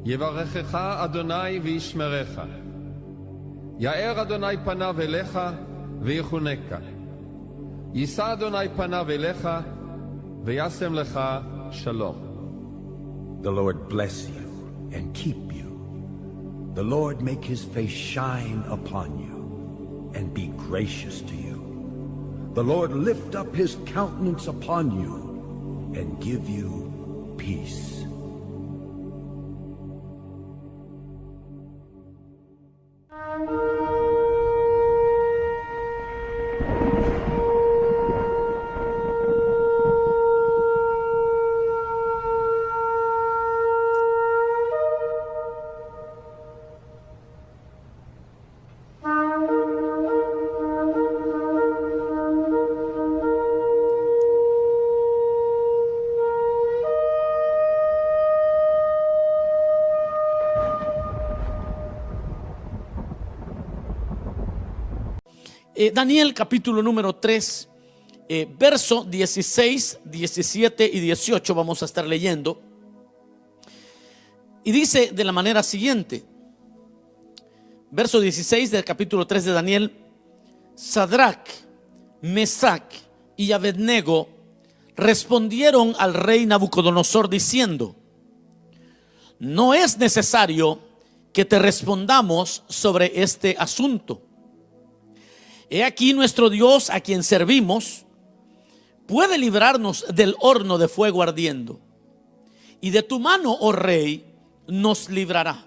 יברכך אדוני וישמרך. יאר אדוני פניו אליך ויחונקה. יישא אדוני פניו אליך וישם לך שלום. The Lord bless you and keep you. The Lord make his face shine upon you and be gracious to you. The Lord lift up his countenance upon you and give you peace. Daniel capítulo número 3, verso 16, 17 y 18 vamos a estar leyendo. Y dice de la manera siguiente, verso 16 del capítulo 3 de Daniel: Sadrach, Mesach y Abednego respondieron al rey Nabucodonosor diciendo: no es necesario que te respondamos sobre este asunto. He aquí nuestro Dios, a quien servimos, puede librarnos del horno de fuego ardiendo, y de tu mano, oh rey, nos librará.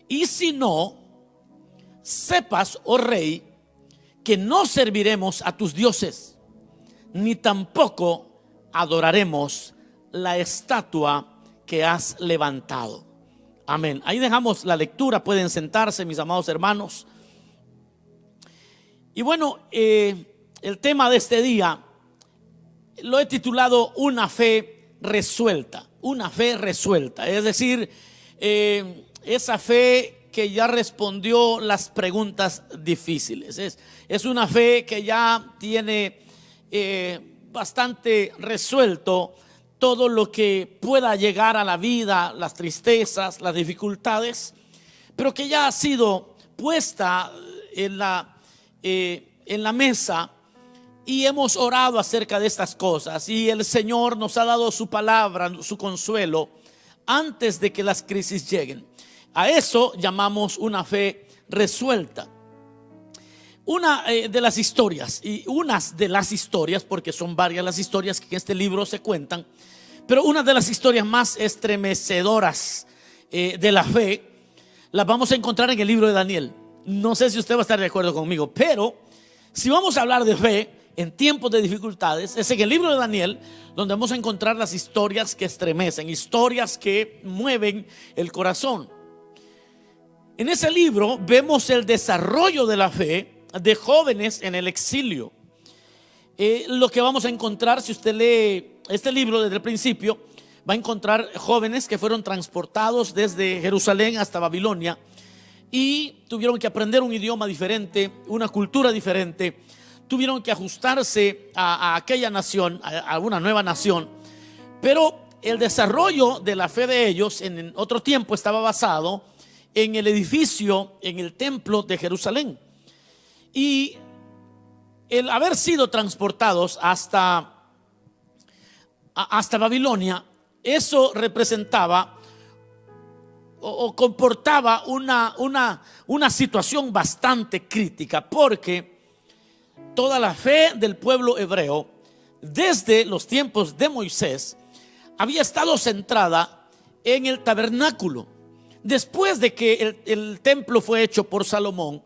Y si no, sepas, oh rey, que no serviremos a tus dioses, ni tampoco adoraremos la estatua que has levantado. Amén. Ahí dejamos la lectura, pueden sentarse, mis amados hermanos. Y bueno, el tema de este día lo he titulado Una fe resuelta. Una fe resuelta, es decir, esa fe que ya respondió las preguntas difíciles. Es una fe que ya tiene bastante resuelto todo lo que pueda llegar a la vida, las tristezas, las dificultades, pero que ya ha sido puesta en la mesa, y hemos orado acerca de estas cosas, y el Señor nos ha dado su palabra, su consuelo antes de que las crisis lleguen. A eso llamamos una fe resuelta. Una de las historias, y unas de las historias, porque son varias las historias que en este libro se cuentan, pero una de las historias más estremecedoras de la fe las vamos a encontrar en el libro de Daniel. No sé si usted va a estar de acuerdo conmigo, pero si vamos a hablar de fe en tiempos de dificultades, es en el libro de Daniel donde vamos a encontrar las historias que estremecen, historias que mueven el corazón. En ese libro vemos el desarrollo de la fe de jóvenes en el exilio. Lo que vamos a encontrar, si usted lee este libro desde el principio, va a encontrar jóvenes que fueron transportados desde Jerusalén hasta Babilonia y tuvieron que aprender un idioma diferente, una cultura diferente. Tuvieron que ajustarse a aquella nación, a una nueva nación. Pero el desarrollo de la fe de ellos en otro tiempo estaba basado en el edificio, en el templo de Jerusalén. Y el haber sido transportados hasta Babilonia, eso representaba o comportaba una situación bastante crítica, porque toda la fe del pueblo hebreo desde los tiempos de Moisés había estado centrada en el tabernáculo. Después de que el templo fue hecho por Salomón,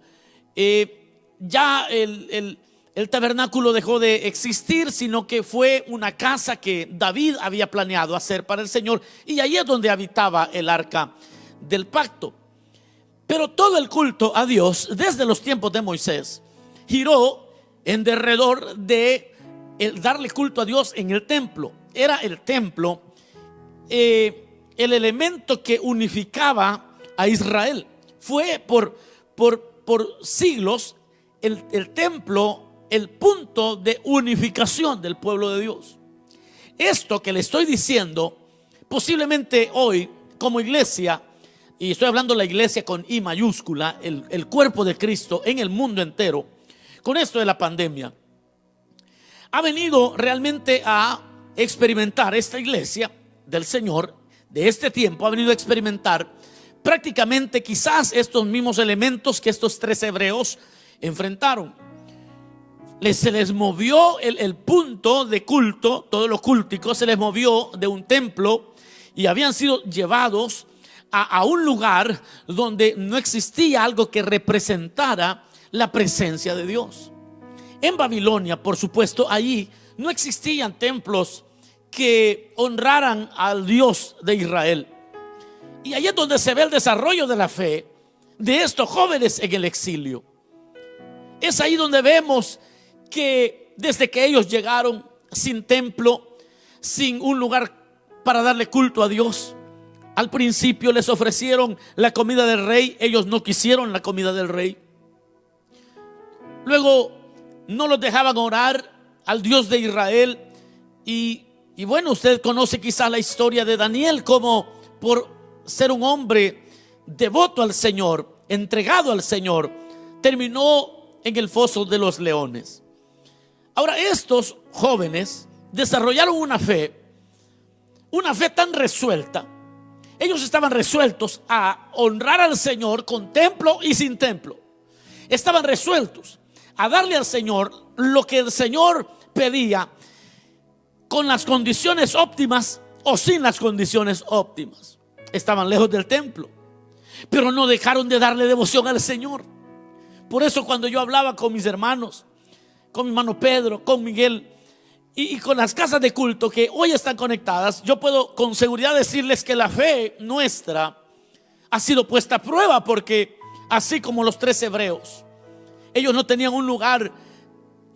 ya el tabernáculo dejó de existir, sino que fue una casa que David había planeado hacer para el Señor, y ahí es donde habitaba el arca del pacto. Pero todo el culto a Dios desde los tiempos de Moisés giró en derredor de el darle culto a Dios en el templo. Era el templo el elemento que unificaba a Israel. Fue por siglos el templo el punto de unificación del pueblo de Dios. Esto que le estoy diciendo posiblemente hoy como iglesia, y estoy hablando de la iglesia con I mayúscula, el cuerpo de Cristo en el mundo entero, con esto de la pandemia, ha venido realmente a experimentar esta iglesia del Señor de este tiempo, ha venido a experimentar prácticamente quizás estos mismos elementos que estos 3 hebreos enfrentaron. Se les movió el punto de culto, todo lo cultico se les movió de un templo y habían sido llevados a un lugar donde no existía algo que representara la presencia de Dios. En Babilonia, por supuesto, allí no existían templos que honraran al Dios de Israel. Y ahí es donde se ve el desarrollo de la fe de estos jóvenes en el exilio. Es ahí donde vemos que desde que ellos llegaron sin templo, sin un lugar para darle culto a Dios, al principio les ofrecieron la comida del rey, ellos no quisieron la comida del rey. Luego no los dejaban orar al Dios de Israel. Y bueno, usted conoce quizás la historia de Daniel, como por ser un hombre devoto al Señor, entregado al Señor, terminó en el foso de los leones. Ahora, estos jóvenes desarrollaron una fe tan resuelta. Ellos estaban resueltos a honrar al Señor con templo y sin templo. Estaban resueltos a darle al Señor lo que el Señor pedía, con las condiciones óptimas o sin las condiciones óptimas. Estaban lejos del templo, pero no dejaron de darle devoción al Señor. Por eso cuando yo hablaba con mis hermanos, con mi hermano Pedro, con Miguel y con las casas de culto que hoy están conectadas, yo puedo con seguridad decirles que la fe nuestra ha sido puesta a prueba, porque así como los 3 hebreos, ellos no tenían un lugar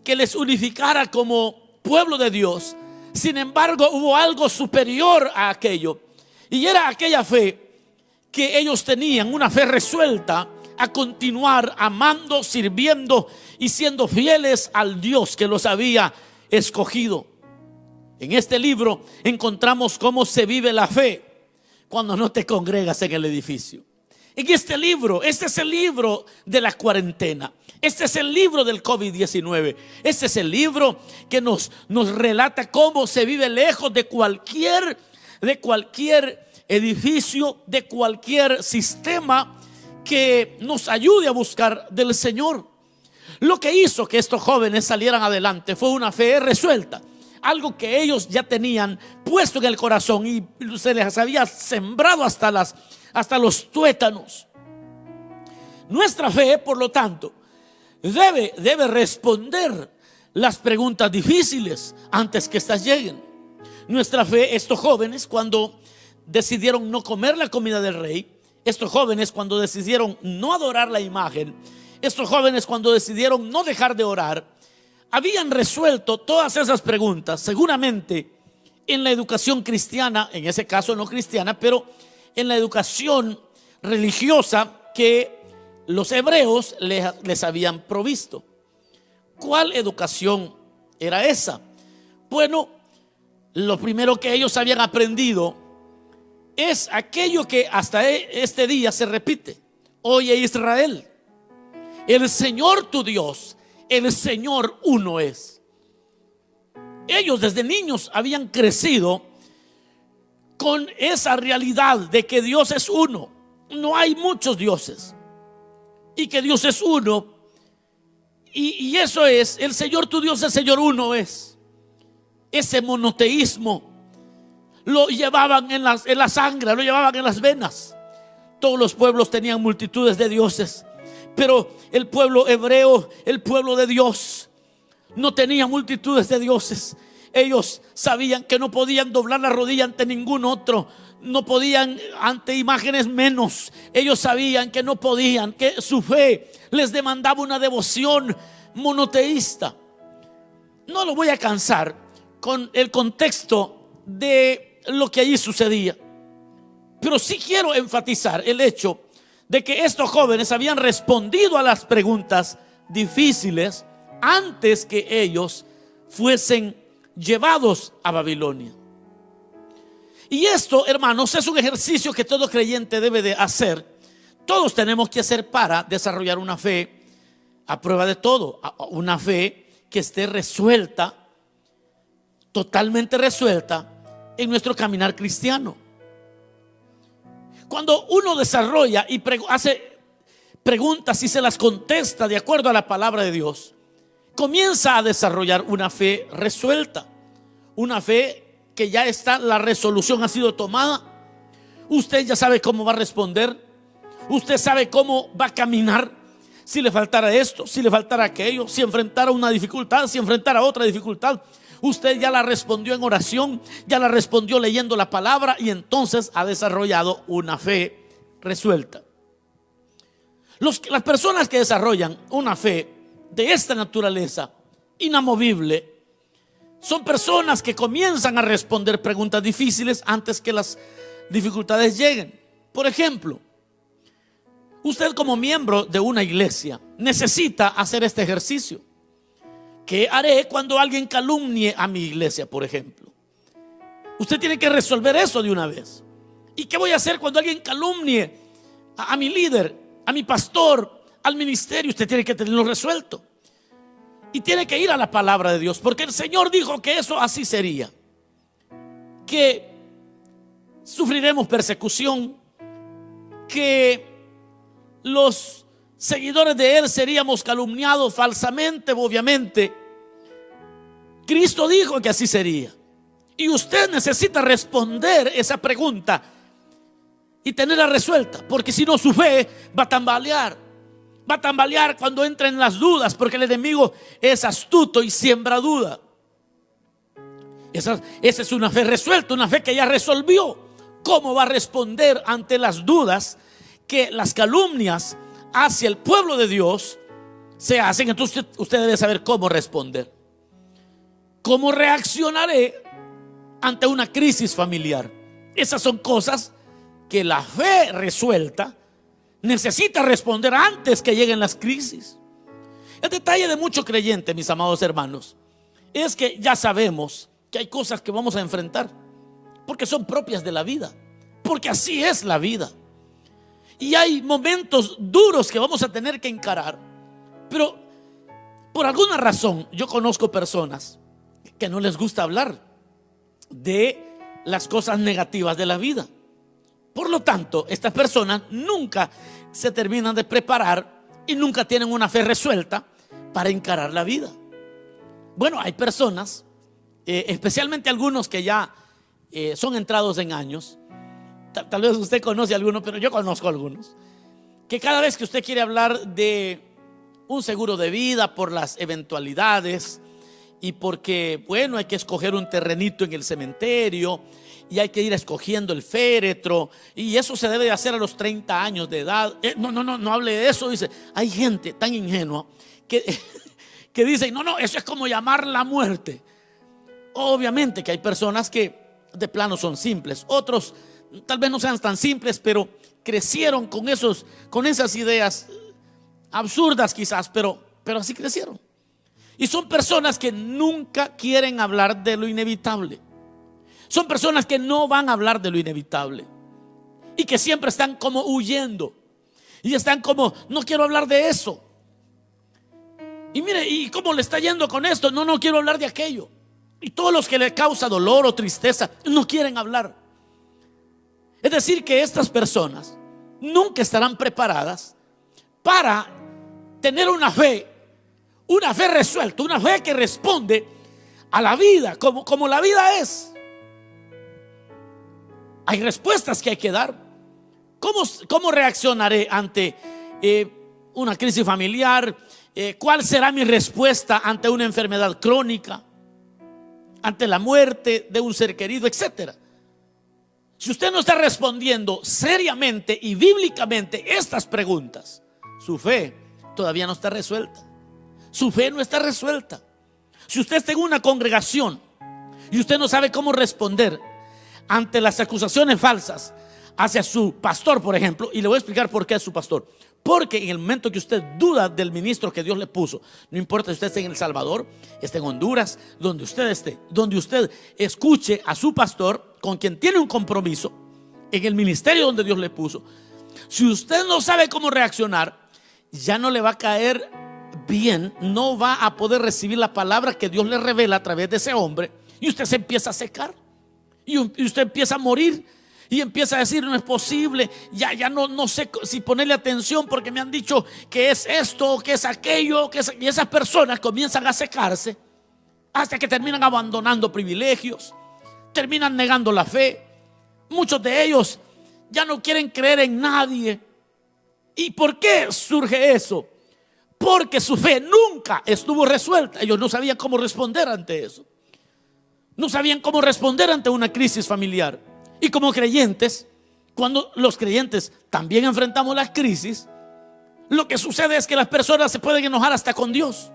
que les unificara como pueblo de Dios. Sin embargo, hubo algo superior a aquello, y era aquella fe que ellos tenían, una fe resuelta a continuar amando, sirviendo y siendo fieles al Dios que los había escogido. En este libro encontramos cómo se vive la fe cuando no te congregas en el edificio. En este libro, este es el libro de la cuarentena, este es el libro del COVID-19, este es el libro que nos relata cómo se vive lejos de cualquier edificio, de cualquier sistema que nos ayude a buscar del Señor. Lo que hizo que estos jóvenes salieran adelante fue una fe resuelta, algo que ellos ya tenían puesto en el corazón y se les había sembrado hasta los tuétanos. Nuestra fe, por lo tanto, debe responder las preguntas difíciles antes que éstas lleguen. Nuestra fe, estos jóvenes cuando decidieron no comer la comida del rey, estos jóvenes cuando decidieron no adorar la imagen, estos jóvenes cuando decidieron no dejar de orar, habían resuelto todas esas preguntas seguramente en la educación cristiana, en ese caso no cristiana, pero en la educación religiosa que los hebreos les habían provisto. ¿Cuál educación era esa? Bueno, lo primero que ellos habían aprendido es aquello que hasta este día se repite: oye Israel, el Señor tu Dios, el Señor uno es. Ellos desde niños habían crecido con esa realidad de que Dios es uno, no hay muchos dioses, y que Dios es uno, y eso es, el Señor tu Dios, el Señor uno es. Ese monoteísmo lo llevaban en la sangre, lo llevaban en las venas. Todos los pueblos tenían multitudes de dioses, pero el pueblo hebreo, el pueblo de Dios, no tenía multitudes de dioses. Ellos sabían que no podían doblar la rodilla ante ningún otro, no podían ante imágenes menos. Ellos sabían que no podían, que su fe les demandaba una devoción monoteísta. No lo voy a cansar con el contexto de lo que allí sucedía, pero sí quiero enfatizar el hecho de que estos jóvenes habían respondido a las preguntas difíciles antes que ellos fuesen llevados a Babilonia. Y esto, hermanos, es un ejercicio que todo creyente debe de hacer. Todos tenemos que hacer para desarrollar una fe a prueba de todo, una fe que esté resuelta, totalmente resuelta en nuestro caminar cristiano. Cuando uno desarrolla y hace preguntas y se las contesta de acuerdo a la palabra de Dios, comienza a desarrollar una fe resuelta, una fe que ya está, la resolución ha sido tomada. Usted ya sabe cómo va a responder, usted sabe cómo va a caminar. Si le faltara esto, si le faltara aquello, si enfrentara una dificultad, si enfrentara otra dificultad, usted ya la respondió en oración, ya la respondió leyendo la palabra, y entonces ha desarrollado una fe resuelta. Las personas que desarrollan una fe de esta naturaleza inamovible son personas que comienzan a responder preguntas difíciles antes que las dificultades lleguen. Por ejemplo, usted como miembro de una iglesia necesita hacer este ejercicio. ¿Qué haré cuando alguien calumnie a mi iglesia, por ejemplo? Usted tiene que resolver eso de una vez. ¿Y qué voy a hacer cuando alguien calumnie a mi líder, a mi pastor, al ministerio? Usted tiene que tenerlo resuelto. Y tiene que ir a la palabra de Dios, porque el Señor dijo que eso así sería, que sufriremos persecución, que los seguidores de Él seríamos calumniados falsamente, obviamente. Cristo dijo que así sería, y usted necesita responder esa pregunta y tenerla resuelta, porque si no, su fe va a tambalear. Va a tambalear cuando entren las dudas, porque el enemigo es astuto y siembra duda. Esa es una fe resuelta, una fe que ya resolvió cómo va a responder ante las dudas que las calumnias hacia el pueblo de Dios se hacen. Entonces usted debe saber cómo responder. ¿Cómo reaccionaré ante una crisis familiar? Esas son cosas que la fe resuelta necesita responder antes que lleguen las crisis. El detalle de mucho creyente, mis amados hermanos, es que ya sabemos que hay cosas que vamos a enfrentar, porque son propias de la vida, porque así es la vida. Y hay momentos duros que vamos a tener que encarar. Pero por alguna razón yo conozco personas que no les gusta hablar de las cosas negativas de la vida. Por lo tanto, estas personas nunca se terminan de preparar y nunca tienen una fe resuelta para encarar la vida. Bueno, hay personas, especialmente algunos que ya son entrados en años. Tal vez usted conoce a algunos, pero yo conozco a algunos, que cada vez que usted quiere hablar de un seguro de vida por las eventualidades y porque, bueno, hay que escoger un terrenito en el cementerio y hay que ir escogiendo el féretro, y eso se debe de hacer a los 30 años de edad. No hable de eso. Dice, hay gente tan ingenua que dice, no, eso es como llamar la muerte. Obviamente que hay personas que de plano son simples, otros tal vez no sean tan simples, pero crecieron con esas ideas absurdas quizás, pero así crecieron. Y son personas que nunca quieren hablar de lo inevitable. Son personas que no van a hablar de lo inevitable y que siempre están como huyendo y están como, no quiero hablar de eso. Y mire, ¿y cómo le está yendo con esto? No quiero hablar de aquello. Y todos los que le causa dolor o tristeza no quieren hablar. Es decir, que estas personas nunca estarán preparadas para tener una fe resuelta, una fe que responde a la vida como la vida es. Hay respuestas que hay que dar. ¿Cómo reaccionaré ante una crisis familiar? ¿Cuál será mi respuesta ante una enfermedad crónica? Ante la muerte de un ser querido, etcétera. Si usted no está respondiendo seriamente y bíblicamente estas preguntas, su fe todavía no está resuelta. Su fe no está resuelta. Si usted está en una congregación y usted no sabe cómo responder ante las acusaciones falsas hacia su pastor, por ejemplo, y le voy a explicar por qué es su pastor. Porque en el momento que usted duda del ministro que Dios le puso, no importa si usted esté en El Salvador, esté en Honduras, donde usted esté, donde usted escuche a su pastor, con quien tiene un compromiso en el ministerio donde Dios le puso, si usted no sabe cómo reaccionar, ya no le va a caer bien, no va a poder recibir la palabra que Dios le revela a través de ese hombre, y usted se empieza a secar y usted empieza a morir y empieza a decir: no es posible, ya no sé si ponerle atención porque me han dicho que es esto, que es aquello, y esas personas comienzan a secarse hasta que terminan abandonando privilegios, terminan negando la fe. Muchos de ellos ya no quieren creer en nadie. ¿Y por qué surge eso? Porque su fe nunca estuvo resuelta. Ellos no sabían cómo responder ante eso. No sabían cómo responder ante una crisis familiar. Y como creyentes, cuando los creyentes también enfrentamos las crisis, lo que sucede es que las personas se pueden enojar hasta con Dios.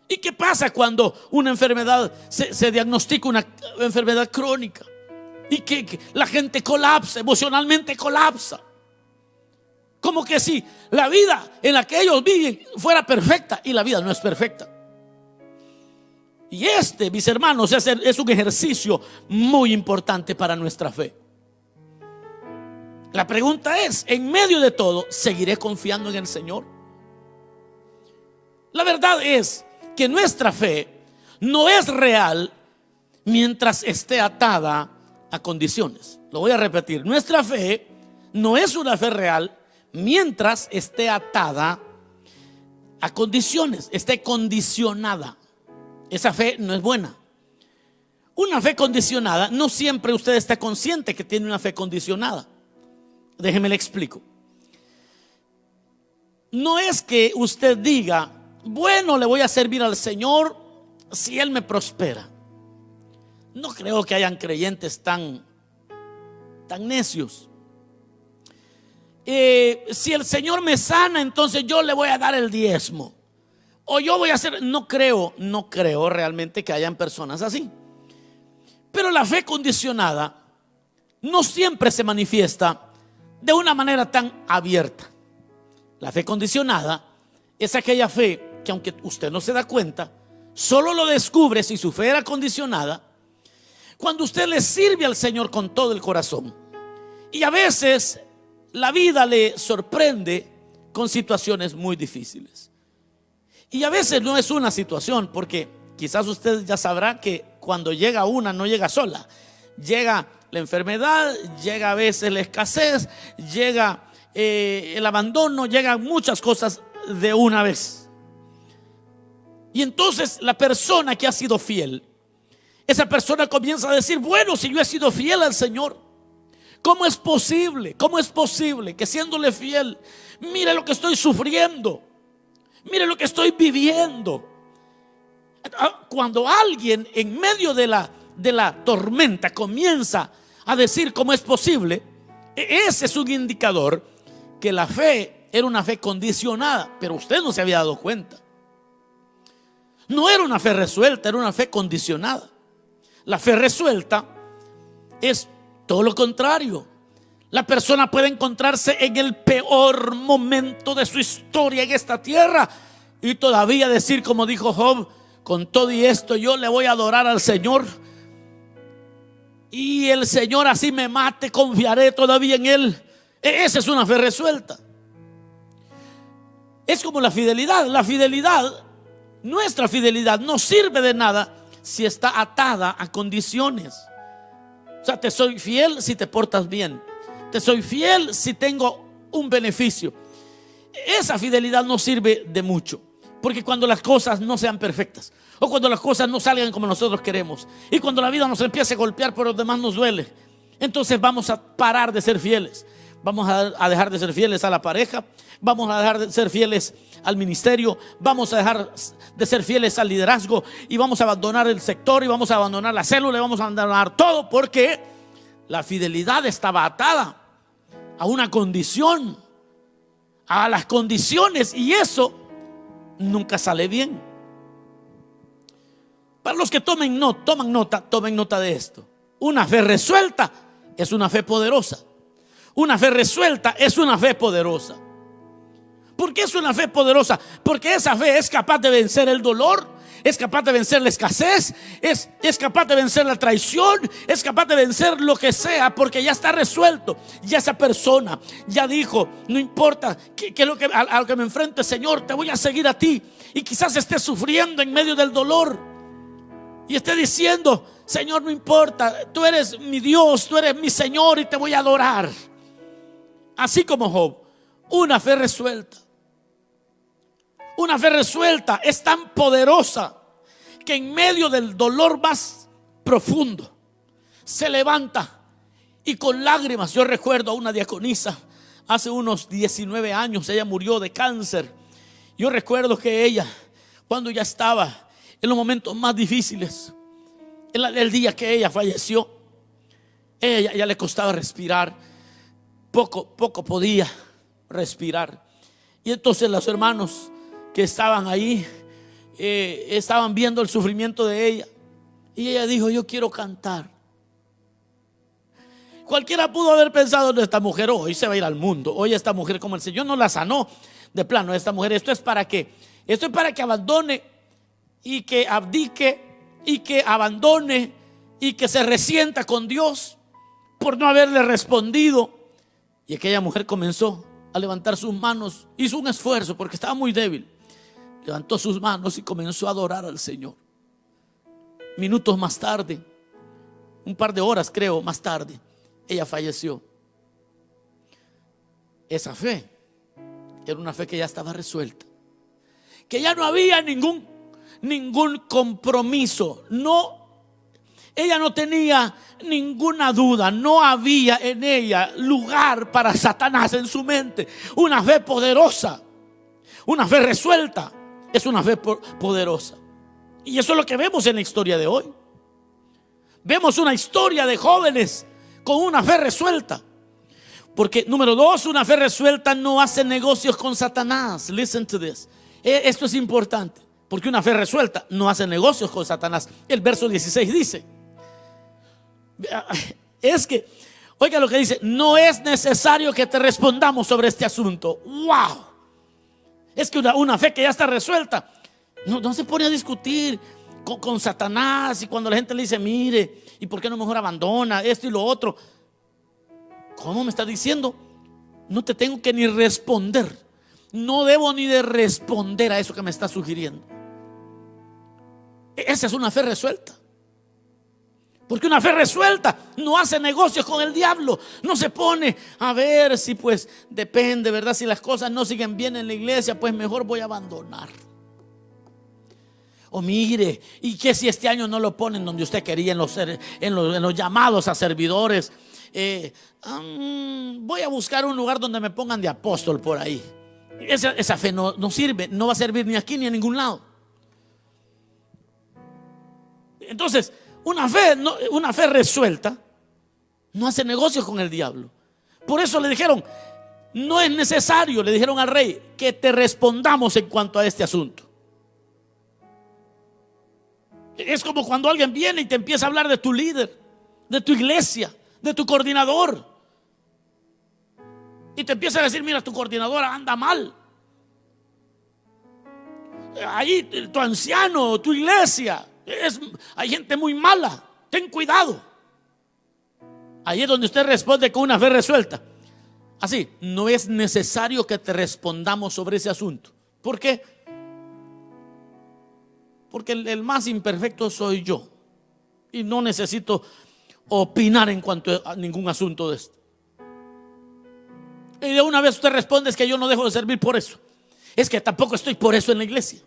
¿Y qué pasa cuando una enfermedad se diagnostica, una enfermedad crónica, y que la gente colapsa, emocionalmente colapsa? Como que si la vida en la que ellos viven fuera perfecta, y la vida no es perfecta. Y mis hermanos, es un ejercicio muy importante para nuestra fe. La pregunta es: en medio de todo, ¿seguiré confiando en el Señor? La verdad es que nuestra fe no es real mientras esté atada a condiciones. Lo voy a repetir: nuestra fe no es una fe real mientras esté atada a condiciones, esté condicionada. Esa fe no es buena. Una fe condicionada, no siempre usted está consciente que tiene una fe condicionada. Déjeme le explico. No es que usted diga: bueno, le voy a servir al Señor si Él me prospera. No creo que hayan creyentes tan necios. Si el Señor me sana, entonces yo le voy a dar el diezmo, o yo voy a hacer. No creo realmente que hayan personas así. Pero la fe condicionada no siempre se manifiesta de una manera tan abierta. La fe condicionada es aquella fe que, aunque usted no se da cuenta, solo lo descubre si su fe era condicionada cuando usted le sirve al Señor con todo el corazón. Y a veces la vida le sorprende con situaciones muy difíciles. Y a veces no es una situación, porque quizás usted ya sabrá que cuando llega una, no llega sola. Llega la enfermedad, llega a veces la escasez, llega el abandono, llegan muchas cosas de una vez. Y entonces la persona que ha sido fiel, esa persona comienza a decir: bueno, si yo he sido fiel al Señor, ¿cómo es posible? ¿Cómo es posible que siéndole fiel, mire lo que estoy sufriendo, mire lo que estoy viviendo? Cuando alguien en medio de la tormenta comienza a decir cómo es posible, ese es un indicador que la fe era una fe condicionada, pero usted no se había dado cuenta. No era una fe resuelta, era una fe condicionada. La fe resuelta es todo lo contrario. La persona puede encontrarse en el peor momento de su historia en esta tierra y todavía decir, como dijo Job: con todo y esto yo le voy a adorar al Señor, y el Señor así me mate, confiaré todavía en Él. Esa es una fe resuelta. Es como la fidelidad. La fidelidad, nuestra fidelidad, no sirve de nada si está atada a condiciones. O sea, te soy fiel si te portas bien, te soy fiel si tengo un beneficio. Esa fidelidad no sirve de mucho, porque cuando las cosas no sean perfectas, o cuando las cosas no salgan como nosotros queremos, y cuando la vida nos empiece a golpear por los demás nos duele, entonces vamos a parar de ser fieles. Vamos a dejar de ser fieles a la pareja, vamos a dejar de ser fieles al ministerio, vamos a dejar de ser fieles al liderazgo, y vamos a abandonar el sector, y vamos a abandonar la célula, y vamos a abandonar todo, porque la fidelidad estaba atada a una condición, a las condiciones, y eso nunca sale bien. Para los que tomen nota de esto. Una fe resuelta es una fe poderosa. Una fe resuelta es una fe poderosa. ¿Por qué es una fe poderosa? Porque esa fe es capaz de vencer el dolor, es capaz de vencer la escasez, es capaz de vencer la traición, es capaz de vencer lo que sea, porque ya está resuelto. Ya esa persona ya dijo: no importa que lo que, a lo que me enfrente, Señor, te voy a seguir a ti. Y quizás esté sufriendo en medio del dolor y esté diciendo: Señor, no importa, tú eres mi Dios, tú eres mi Señor y te voy a adorar. Así como Job, una fe resuelta. Una fe resuelta es tan poderosa que en medio del dolor más profundo se levanta y con lágrimas. Yo recuerdo a una diaconisa hace unos 19 años, ella murió de cáncer. Yo recuerdo que ella, cuando ya estaba en los momentos más difíciles, el día que ella falleció, ella ya le costaba respirar, poco podía respirar. Y entonces los hermanos que estaban ahí estaban viendo el sufrimiento de ella, y ella dijo: yo quiero cantar. Cualquiera pudo haber pensado: no, esta mujer hoy se va a ir al mundo, hoy esta mujer, como el Señor no la sanó de plano, esta mujer, esto es para que abandone y que abdique y que abandone y que se resienta con Dios por no haberle respondido. Y aquella mujer comenzó a levantar sus manos, hizo un esfuerzo porque estaba muy débil, levantó sus manos y comenzó a adorar al Señor. Minutos más tarde, un par de horas creo más tarde, ella falleció. Esa fe era una fe que ya estaba resuelta, que ya no había ningún compromiso. Ella no tenía ninguna duda, no había en ella lugar para Satanás en su mente. Una fe poderosa, una fe resuelta, es una fe poderosa. Y eso es lo que vemos en la historia de hoy. Vemos una historia de jóvenes con una fe resuelta. Porque número 2, una fe resuelta no hace negocios con Satanás. Listen to this. Esto es importante, porque una fe resuelta no hace negocios con Satanás. El verso 16 dice, es que, oiga lo que dice: no es necesario que te respondamos sobre este asunto. Wow. Es que una fe que ya está resuelta no se pone a discutir con Satanás. Y cuando la gente le dice: mire, ¿y por qué no mejor abandona esto y lo otro? ¿Cómo me está diciendo? No te tengo que ni responder. No debo ni de responder a eso que me está sugiriendo. Esa es una fe resuelta. Porque una fe resuelta no hace negocios con el diablo. No se pone a ver si, pues, depende, ¿verdad? Si las cosas no siguen bien en la iglesia, pues mejor voy a abandonar. O mire, ¿y qué si este año no lo ponen donde usted quería, en los llamados a servidores? Voy a buscar un lugar donde me pongan de apóstol por ahí. Esa fe no sirve, no va a servir ni aquí ni en ningún lado. Entonces, una fe resuelta no hace negocios con el diablo. Por eso le dijeron: no es necesario, le dijeron al rey, que te respondamos en cuanto a este asunto. Es como cuando alguien viene y te empieza a hablar de tu líder, de tu iglesia, de tu coordinador, y te empieza a decir: mira, tu coordinadora anda mal, ahí tu anciano, tu iglesia, hay gente muy mala, ten cuidado. Ahí es donde usted responde con una fe resuelta. Así: no es necesario que te respondamos sobre ese asunto. ¿Por qué? Porque el más imperfecto soy yo, y no necesito opinar en cuanto a ningún asunto de esto. Y de una vez usted responde: es que yo no dejo de servir por eso, es que tampoco estoy por eso en la iglesia.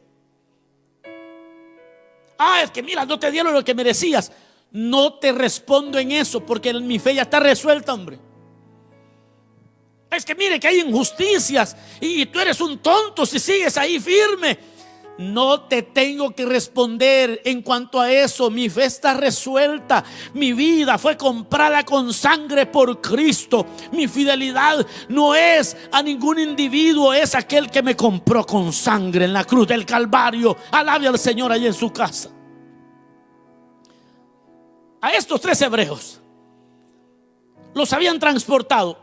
Es que mira, no te dieron lo que merecías. No te respondo en eso, porque mi fe ya está resuelta, hombre. Es que mire que hay injusticias y tú eres un tonto si sigues ahí firme. No te tengo que responder en cuanto a eso. Mi fe está resuelta. Mi vida fue comprada con sangre por Cristo. Mi fidelidad no es a ningún individuo, es aquel que me compró con sangre en la cruz del Calvario. Alabe al Señor allí en su casa. A estos 3 hebreos los habían transportado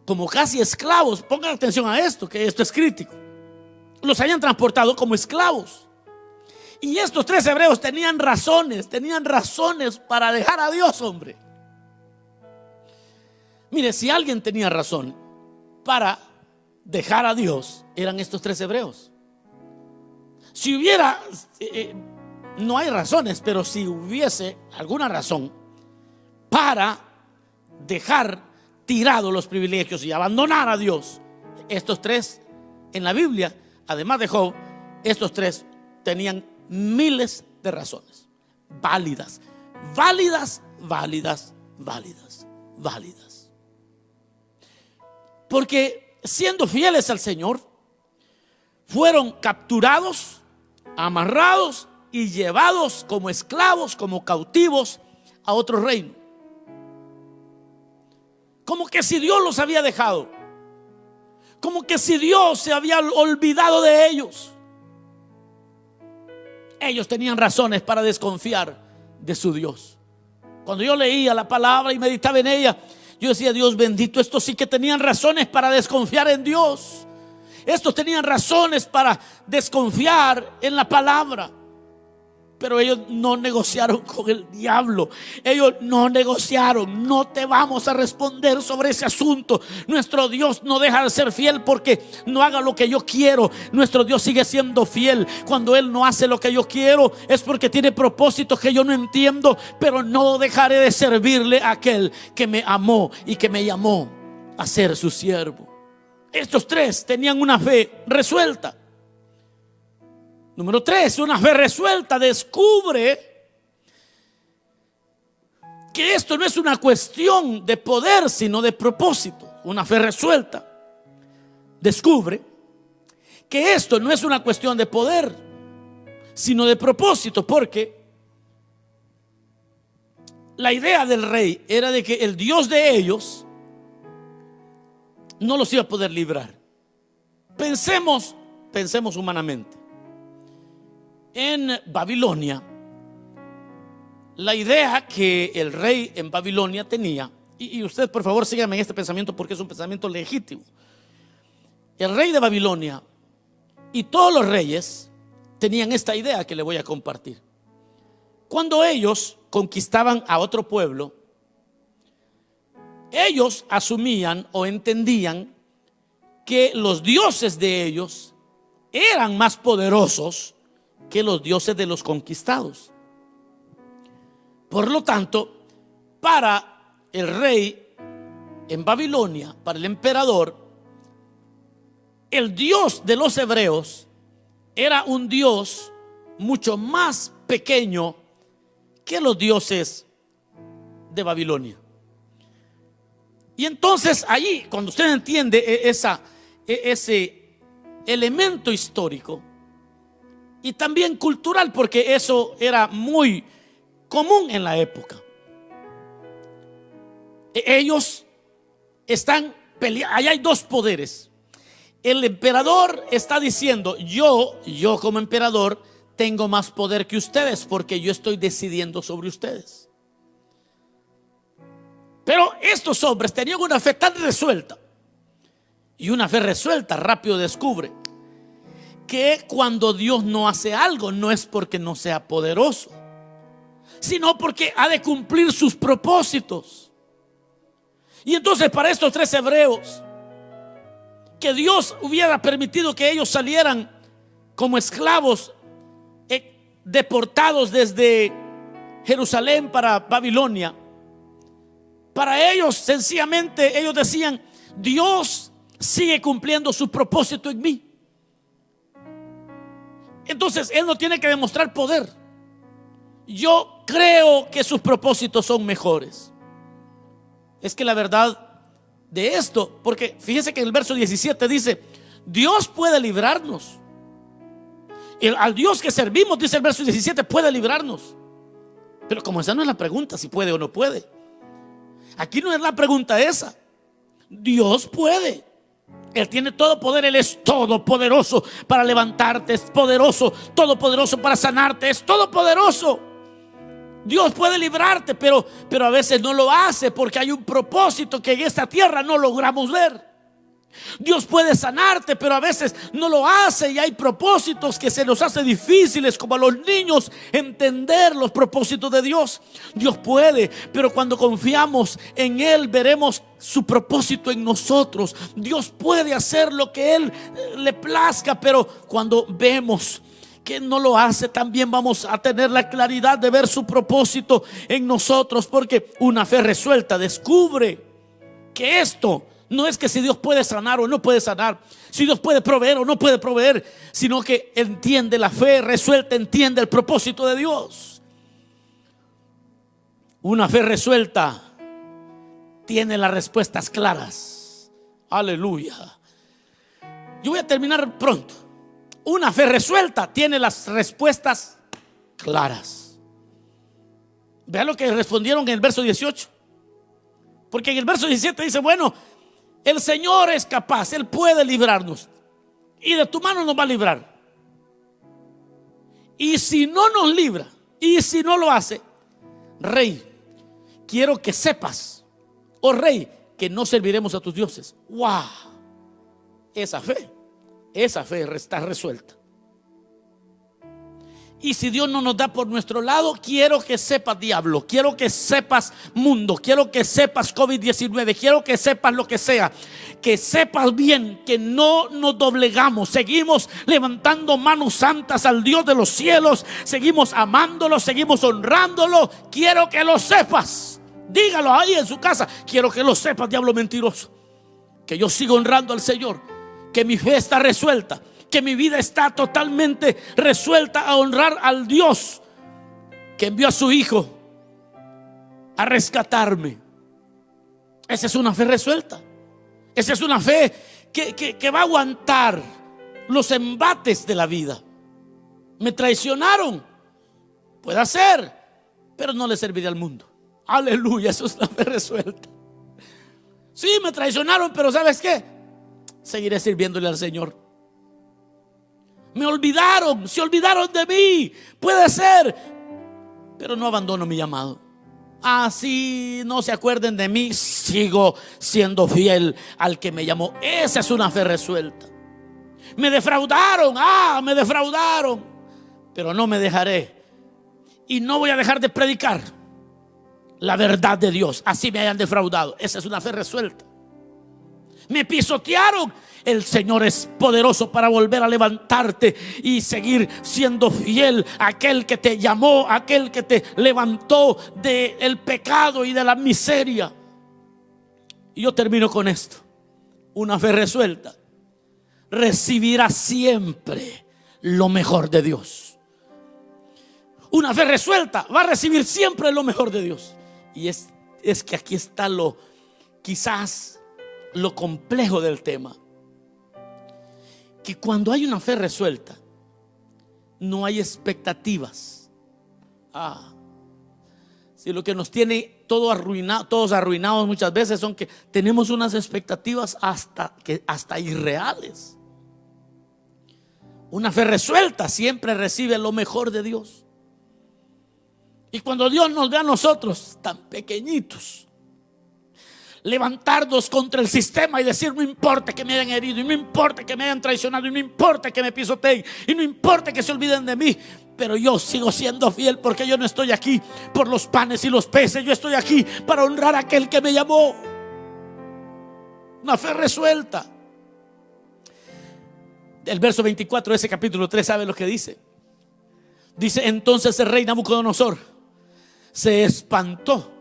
como casi esclavos. Pongan atención a esto, que esto es crítico. Los habían transportado como esclavos. Y estos 3 hebreos tenían razones para dejar a Dios, hombre. Mire, si alguien tenía razón para dejar a Dios, eran estos 3 hebreos. Si hubiera, no hay razones, pero si hubiese alguna razón para dejar tirados los privilegios y abandonar a Dios, estos 3 en la Biblia, además de Job, estos 3 tenían miles de razones válidas, porque siendo fieles al Señor, fueron capturados, amarrados y llevados como esclavos, como cautivos a otro reino. Como que si Dios los había dejado, como que si Dios se había olvidado de ellos. Ellos tenían razones para desconfiar de su Dios. Cuando yo leía la palabra y meditaba en ella, yo decía: Dios bendito, estos sí que tenían razones para desconfiar en Dios. Estos tenían razones para desconfiar en la palabra. Pero ellos no negociaron con el diablo. Ellos no negociaron. No te vamos a responder sobre ese asunto. Nuestro Dios no deja de ser fiel porque no haga lo que yo quiero. Nuestro Dios sigue siendo fiel. Cuando Él no hace lo que yo quiero, es porque tiene propósitos que yo no entiendo. Pero no dejaré de servirle a aquel que me amó y que me llamó a ser su siervo. Estos 3 tenían una fe resuelta. Número 3, una fe resuelta descubre que esto no es una cuestión de poder, sino de propósito. Una fe resuelta descubre que esto no es una cuestión de poder, sino de propósito, porque la idea del rey era de que el Dios de ellos no los iba a poder librar. Pensemos humanamente. En Babilonia, la idea que el rey en Babilonia tenía, y usted por favor síganme en este pensamiento porque es un pensamiento legítimo. El rey de Babilonia y todos los reyes tenían esta idea que le voy a compartir. Cuando ellos conquistaban a otro pueblo, ellos asumían o entendían que los dioses de ellos eran más poderosos que los dioses de los conquistados. Por lo tanto, para el rey en Babilonia, para el emperador, el Dios de los hebreos era un Dios mucho más pequeño que los dioses de Babilonia. Y entonces allí, cuando usted entiende ese elemento histórico y también cultural, porque eso era muy común en la época, ellos están peleando. Allá hay 2 poderes. El emperador está diciendo: yo como emperador tengo más poder que ustedes porque yo estoy decidiendo sobre ustedes. Pero estos hombres tenían una fe tan resuelta, y una fe resuelta rápido descubre que cuando Dios no hace algo, no es porque no sea poderoso, sino porque ha de cumplir sus propósitos. Y entonces, para estos 3 hebreos, que Dios hubiera permitido que ellos salieran como esclavos, deportados desde Jerusalén para Babilonia, para ellos sencillamente ellos decían: Dios sigue cumpliendo su propósito en mí. Entonces Él no tiene que demostrar poder. Yo creo que sus propósitos son mejores. Es que la verdad de esto, porque fíjese que en el verso 17 dice: Dios puede librarnos. Al Dios que servimos, dice el verso 17, puede librarnos. Pero como esa no es la pregunta, si puede o no puede. Aquí no es la pregunta esa. Dios puede. Él tiene todo poder. Él es todopoderoso para levantarte, es poderoso, todopoderoso para sanarte, es todopoderoso. Dios puede librarte, pero a veces no lo hace porque hay un propósito que en esta tierra no logramos ver. Dios puede sanarte, pero a veces no lo hace, y hay propósitos que se nos hace difíciles, como a los niños, entender los propósitos de Dios. Dios puede, pero cuando confiamos en Él, veremos su propósito en nosotros. Dios puede hacer lo que Él le plazca, pero cuando vemos que no lo hace, también vamos a tener la claridad de ver su propósito en nosotros, porque una fe resuelta descubre que esto no es que si Dios puede sanar o no puede sanar, si Dios puede proveer o no puede proveer, sino que entiende, la fe resuelta entiende el propósito de Dios. Una fe resuelta tiene las respuestas claras. Aleluya. Yo voy a terminar pronto. Una fe resuelta tiene las respuestas claras. Vean lo que respondieron en el verso 18. Porque en el verso 17 dice: bueno, el Señor es capaz, Él puede librarnos, y de tu mano nos va a librar. Y si no nos libra, y si no lo hace, Rey, quiero que sepas, oh Rey, que no serviremos a tus dioses. ¡Wow! Esa fe está resuelta. Y si Dios no nos da por nuestro lado, quiero que sepas, diablo, quiero que sepas, mundo, quiero que sepas, COVID-19, quiero que sepas lo que sea, que sepas bien que no nos doblegamos, seguimos levantando manos santas al Dios de los cielos, seguimos amándolo, seguimos honrándolo. Quiero que lo sepas. Dígalo ahí en su casa: quiero que lo sepas, diablo mentiroso, que yo sigo honrando al Señor, que mi fe está resuelta, que mi vida está totalmente resuelta a honrar al Dios que envió a su Hijo a rescatarme. Esa es una fe resuelta. Esa es una fe que va a aguantar los embates de la vida. Me traicionaron, puede ser, pero no le serviré al mundo. Aleluya, eso es una fe resuelta. Sí, me traicionaron, pero ¿sabes qué? Seguiré sirviéndole al Señor. Me olvidaron, se olvidaron de mí, puede ser, pero no abandono mi llamado. Así no se acuerden de mí, sigo siendo fiel al que me llamó. Esa es una fe resuelta. Me defraudaron, me defraudaron, pero no me dejaré, y no voy a dejar de predicar la verdad de Dios, así me hayan defraudado. Esa es una fe resuelta. Me pisotearon, el Señor es poderoso para volver a levantarte y seguir siendo fiel a aquel que te llamó, a aquel que te levantó del pecado y de la miseria. Y yo termino con esto: una fe resuelta recibirá siempre lo mejor de Dios. Una fe resuelta va a recibir siempre lo mejor de Dios. Y es que aquí está quizás lo complejo del tema, que cuando hay una fe resuelta no hay expectativas. Si lo que nos tiene todos arruinados muchas veces son que tenemos unas expectativas hasta irreales. Una fe resuelta siempre recibe lo mejor de Dios. Y cuando Dios nos ve a nosotros tan pequeñitos, levantarnos contra el sistema y decir: no importa que me hayan herido, y no importa que me hayan traicionado, y no importa que me pisoteen, y no importa que se olviden de mí, pero yo sigo siendo fiel, porque yo no estoy aquí por los panes y los peces, yo estoy aquí para honrar a aquel que me llamó. Una fe resuelta. El verso 24 de ese capítulo 3, ¿sabe lo que dice? Dice: entonces el rey Nabucodonosor se espantó.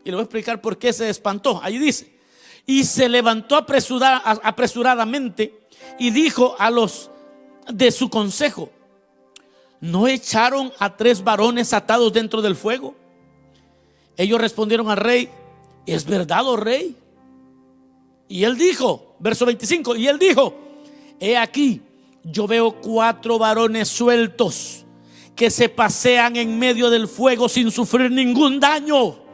Y le voy a explicar por qué se espantó. Allí dice: y se levantó apresuradamente y dijo a los de su consejo: ¿no echaron a 3 varones atados dentro del fuego? Ellos respondieron al rey: ¿es verdad, oh rey? Y él dijo, verso 25, y él dijo: he aquí, yo veo 4 varones sueltos que se pasean en medio del fuego sin sufrir ningún daño.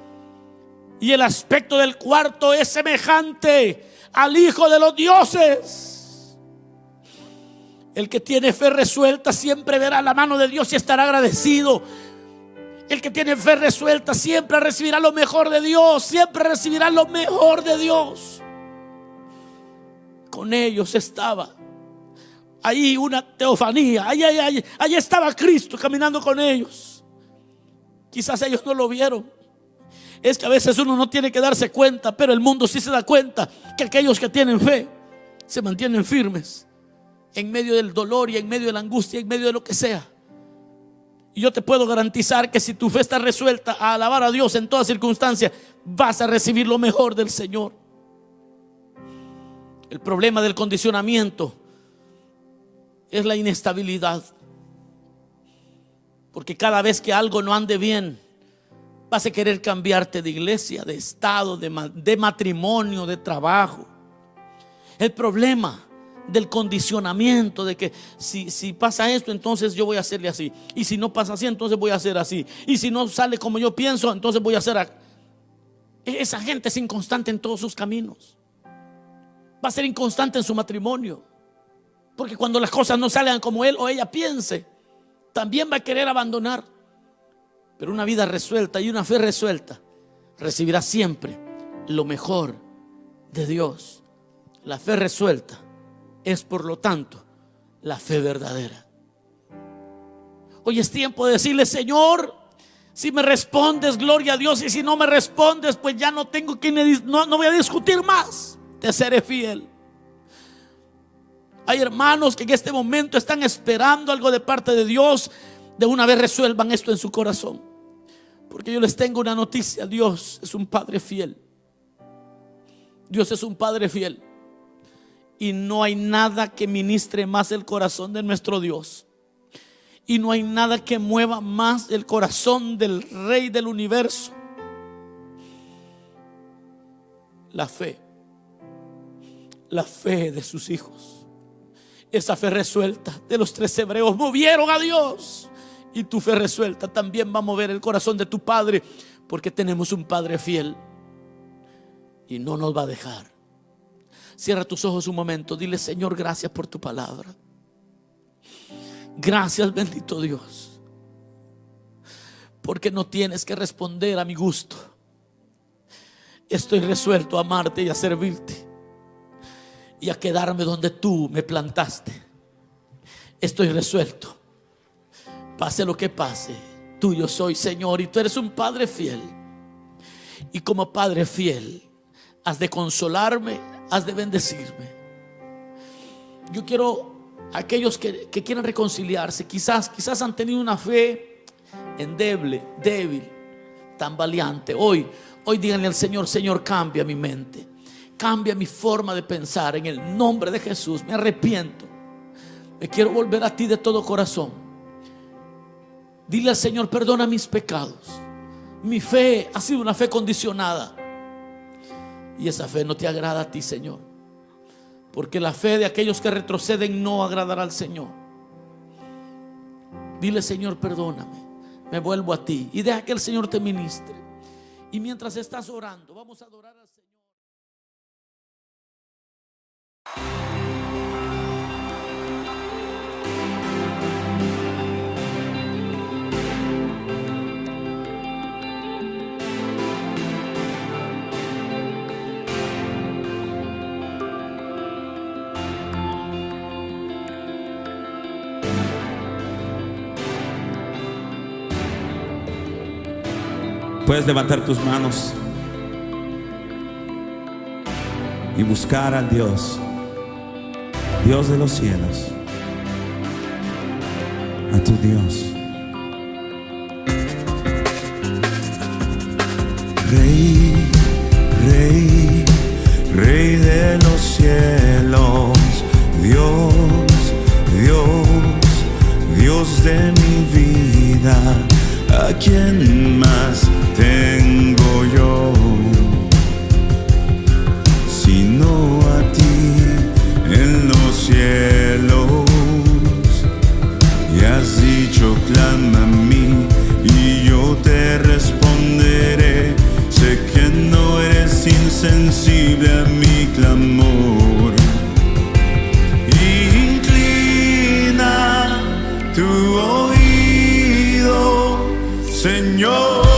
Y el aspecto del cuarto es semejante al Hijo de los dioses. El que tiene fe resuelta siempre verá la mano de Dios y estará agradecido. El que tiene fe resuelta siempre recibirá lo mejor de Dios, siempre recibirá lo mejor de Dios. con ellos estaba. Ahí una teofanía, ahí estaba Cristo caminando con ellos. Quizás ellos no lo vieron. Es que a veces uno no tiene que darse cuenta, pero el mundo sí se da cuenta que aquellos que tienen fe se mantienen firmes en medio del dolor y en medio de la angustia, en medio de lo que sea. Y yo te puedo garantizar que si tu fe está resuelta a alabar a Dios en toda circunstancia, vas a recibir lo mejor del Señor. El problema del condicionamiento es la inestabilidad, porque cada vez que algo no ande bien, vas a querer cambiarte de iglesia, de estado, de matrimonio, de trabajo. El problema del condicionamiento, de que si pasa esto, entonces yo voy a hacerle así, y si no pasa así, entonces voy a hacer así, y si no sale como yo pienso, entonces voy a hacer así. Esa gente es inconstante en todos sus caminos. Va a ser inconstante en su matrimonio, porque cuando las cosas no salgan como él o ella piense, también va a querer abandonar. Pero una vida resuelta y una fe resuelta recibirá siempre lo mejor de Dios. La fe resuelta es, por lo tanto, la fe verdadera. Hoy es tiempo de decirle: Señor, si me respondes, gloria a Dios, y si no me respondes, pues ya no tengo no voy a discutir más, te seré fiel. Hay hermanos que en este momento están esperando algo de parte de Dios. De una vez resuelvan esto en su corazón, porque yo les tengo una noticia: Dios es un Padre fiel. Dios es un Padre fiel. Y no hay nada que ministre más el corazón de nuestro Dios. Y no hay nada que mueva más el corazón del Rey del universo. La fe de sus hijos. Esa fe resuelta de los 3 hebreos movieron a Dios. Y tu fe resuelta también va a mover el corazón de tu Padre, porque tenemos un Padre fiel y no nos va a dejar. Cierra tus ojos un momento. Dile: Señor, gracias por tu palabra. Gracias, bendito Dios, porque no tienes que responder a mi gusto. Estoy resuelto a amarte y a servirte y a quedarme donde tú me plantaste. Estoy resuelto. Pase lo que pase, tuyo soy, Señor, y tú eres un Padre fiel. Y como Padre fiel, has de consolarme, has de bendecirme. Yo quiero, aquellos que quieran reconciliarse, quizás han tenido una fe endeble, débil, tambaleante. Hoy díganle al Señor: Señor, cambia mi mente, cambia mi forma de pensar, en el nombre de Jesús. Me arrepiento, me quiero volver a ti de todo corazón. Dile al Señor: perdona mis pecados. Mi fe ha sido una fe condicionada, y esa fe no te agrada a ti, Señor, porque la fe de aquellos que retroceden no agradará al Señor. Dile: Señor, perdóname, me vuelvo a ti, y deja que el Señor te ministre. Y mientras estás orando, vamos a adorar al Señor. Puedes levantar tus manos y buscar al Dios de los cielos, a tu Dios. Rey, Rey, Rey de los cielos, Dios, Dios, Dios de mi vida. ¿A quién más tengo yo sino a ti en los cielos? Y has dicho: clama a mí y yo te responderé. Sé que no eres insensible a mi clamor. Inclina tu oído, Señor,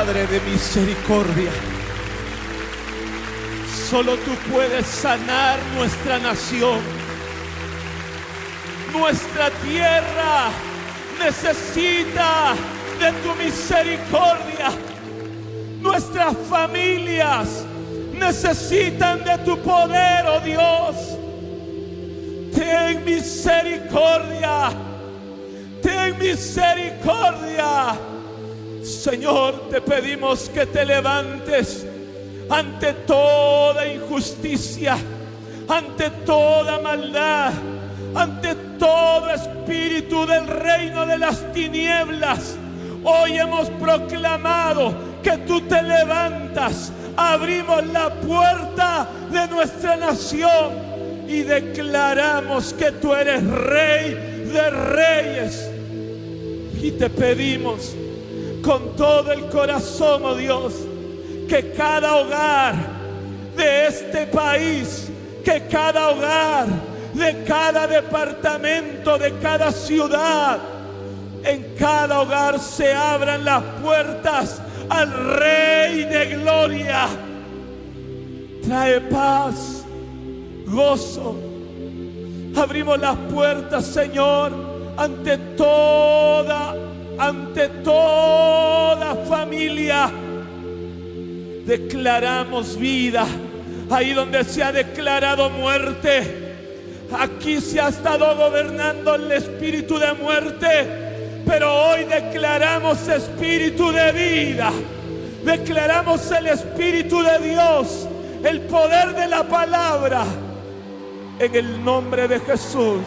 Padre de misericordia. Solo tú puedes sanar nuestra nación. Nuestra tierra necesita de tu misericordia. Nuestras familias necesitan de tu poder, oh Dios. Ten misericordia. Ten misericordia. Señor, te pedimos que te levantes ante toda injusticia, ante toda maldad, ante todo espíritu del reino de las tinieblas. Hoy hemos proclamado que tú te levantas. Abrimos la puerta de nuestra nación y declaramos que tú eres Rey de Reyes. Y te pedimos con todo el corazón, oh Dios, que cada hogar de este país, que cada hogar de cada departamento, de cada ciudad, en cada hogar se abran las puertas al Rey de Gloria. Trae paz, gozo. Abrimos las puertas, Señor, ante toda familia. Declaramos vida ahí donde se ha declarado muerte. Aquí se ha estado gobernando el espíritu de muerte, pero hoy declaramos espíritu de vida. Declaramos el espíritu de Dios, el poder de la palabra. En el nombre de Jesús,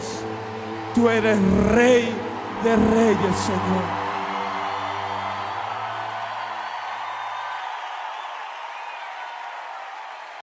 tú eres Rey de Reyes, Señor.